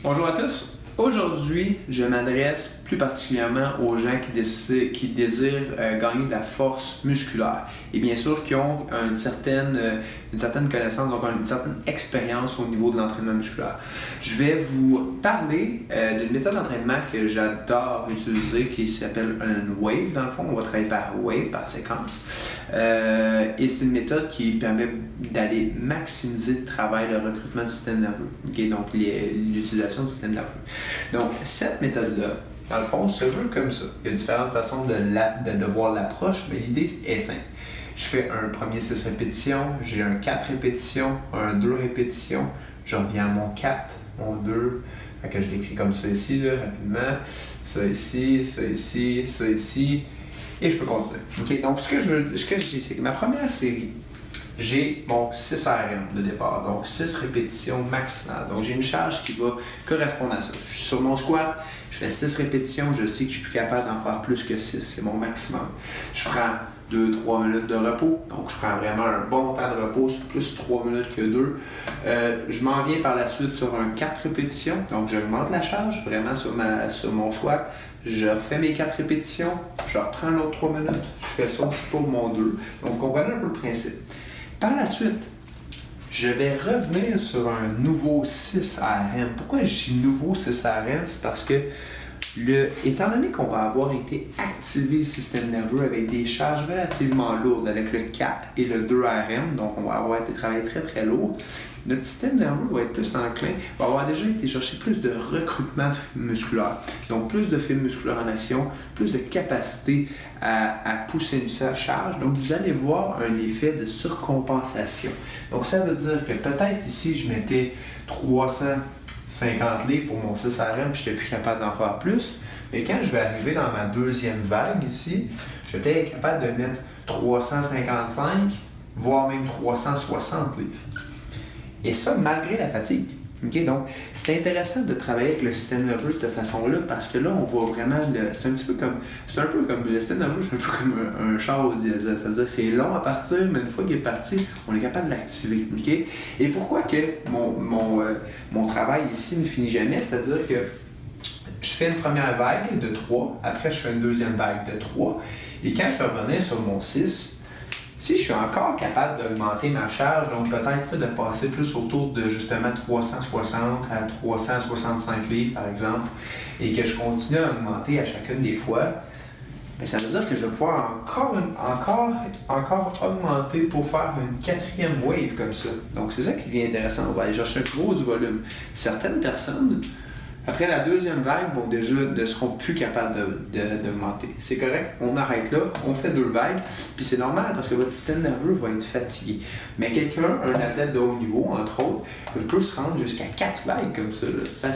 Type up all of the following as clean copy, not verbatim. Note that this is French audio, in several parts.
Bonjour à tous. Aujourd'hui, je m'adresse plus particulièrement aux gens qui désirent gagner de la force musculaire et bien sûr qui ont une certaine connaissance, donc une certaine expérience au niveau de l'entraînement musculaire. Je vais vous parler d'une méthode d'entraînement que j'adore utiliser qui s'appelle un wave. Dans le fond, on va travailler par wave, par séquence. Et c'est une méthode qui permet d'aller maximiser le travail, le recrutement du système nerveux. Okay? Donc, l'utilisation du système nerveux. Donc, cette méthode-là, dans le fond, se veut comme ça. Il y a différentes façons de voir l'approche, mais l'idée est simple. Je fais un premier 6 répétitions, j'ai un 4 répétitions, un 2 répétitions, je reviens à mon 4, mon 2, fait que je l'écris comme ça ici, là, rapidement, ça ici, ça ici, ça ici, et je peux continuer. Okay? Donc, ce que j'ai, c'est que ma première série, j'ai mon 6 RM de départ, donc 6 répétitions maximales. Donc, j'ai une charge qui va correspondre à ça. Je suis sur mon squat, je fais 6 répétitions, je sais que je suis plus capable d'en faire plus que 6, c'est mon maximum. Je prends 2-3 minutes de repos, donc je prends vraiment un bon temps de repos, plus 3 minutes que 2. Je m'en viens par la suite sur un 4 répétitions, donc j'augmente la charge vraiment sur mon squat. Je refais mes 4 répétitions, je reprends l'autre 3 minutes, je fais ça aussi pour mon 2. Donc, vous comprenez un peu le principe. Par la suite, je vais revenir sur un nouveau 6 RM. Pourquoi je dis nouveau 6 RM? C'est parce que, étant donné qu'on va avoir été activé le système nerveux avec des charges relativement lourdes, avec le 4 et le 2 RM, donc on va avoir été travaillé très très lourd, notre système nerveux va être plus enclin, va avoir déjà été chercher plus de recrutement musculaire, donc plus de fibres musculaires en action, plus de capacité à pousser une charge. Donc vous allez voir un effet de surcompensation. Donc ça veut dire que peut-être ici je mettais 350 livres pour mon 6 RM, puis je n'étais plus capable d'en faire plus. Mais quand je vais arriver dans ma deuxième vague ici, je vais être capable de mettre 355, voire même 360 livres. Et ça, malgré la fatigue. Okay? Donc, c'est intéressant de travailler avec le système nerveux de cette façon-là parce que là, on voit vraiment, c'est un peu comme le système nerveux, c'est un peu comme un char au diesel. C'est-à-dire que c'est long à partir, mais une fois qu'il est parti, on est capable de l'activer. Okay? Et pourquoi que mon travail ici ne finit jamais? C'est-à-dire que je fais une première vague de 3, après je fais une deuxième vague de 3, et quand je vais revenir sur mon 6, si je suis encore capable d'augmenter ma charge, donc peut-être de passer plus autour de justement 360 à 365 livres par exemple, et que je continue à augmenter à chacune des fois, bien, ça veut dire que je vais pouvoir encore augmenter pour faire une quatrième wave comme ça. Donc c'est ça qui est intéressant, on va aller chercher un gros du volume. Certaines personnes, après la deuxième vague, ne seront plus capables d'augmenter. C'est correct, on arrête là, on fait 2 vagues, puis c'est normal parce que votre système nerveux va être fatigué. Mais un athlète de haut niveau, entre autres, peut se rendre jusqu'à 4 vagues comme ça, là,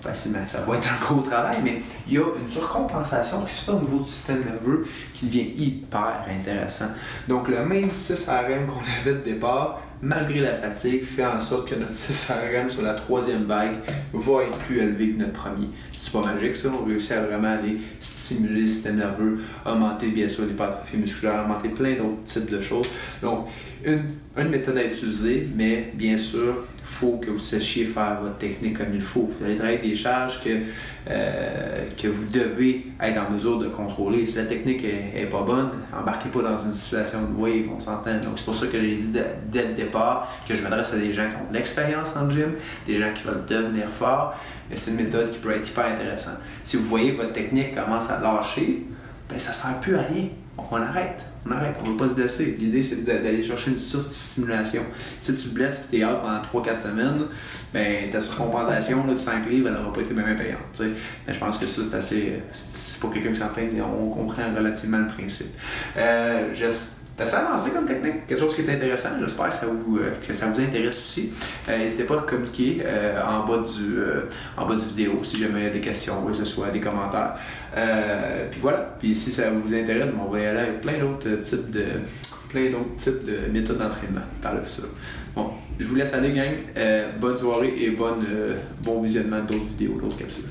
facilement, ça va être un gros travail, mais il y a une surcompensation qui se fait au niveau du système nerveux qui devient hyper intéressant. Donc le même 6 RM qu'on avait de départ, malgré la fatigue, fait en sorte que notre 6 RM sur la troisième vague va être plus élevé que notre premier. C'est pas magique ça, on réussit à vraiment aller stimuler le système nerveux, augmenter bien sûr l'hypertrophie musculaire, augmenter plein d'autres types de choses. Donc, une méthode à utiliser, mais bien sûr, il faut que vous sachiez faire votre technique comme il faut. Vous allez travailler avec des charges que vous devez être en mesure de contrôler. Si la technique est pas bonne, embarquez pas dans une situation de wave, on s'entend. Donc c'est pour ça que j'ai dit dès le départ que je m'adresse à des gens qui ont de l'expérience en gym, des gens qui veulent devenir forts. Mais c'est une méthode qui peut être hyper intéressante. Si vous voyez que votre technique commence à lâcher, bien ça ne sert plus à rien. Donc on arrête, on ne veut pas se blesser. L'idée, c'est d'aller chercher une surstimulation. Si tu te blesses et tu es out pendant 3-4 semaines, ben, ta surcompensation là, de 5 livres, elle n'aura pas été bien payante. Mais je pense que ça, c'est pour quelqu'un qui s'entraîne, on comprend relativement le principe. C'est assez avancé comme technique, quelque chose qui est intéressant. J'espère que ça vous intéresse aussi. N'hésitez pas à communiquer en bas du vidéo si jamais il y a des questions, que ce soit des commentaires. Puis voilà. Puis si ça vous intéresse, on va y aller avec plein d'autres types de méthodes d'entraînement par le futur. Bon, je vous laisse aller, gang. Bonne soirée et bon visionnement d'autres vidéos, d'autres capsules.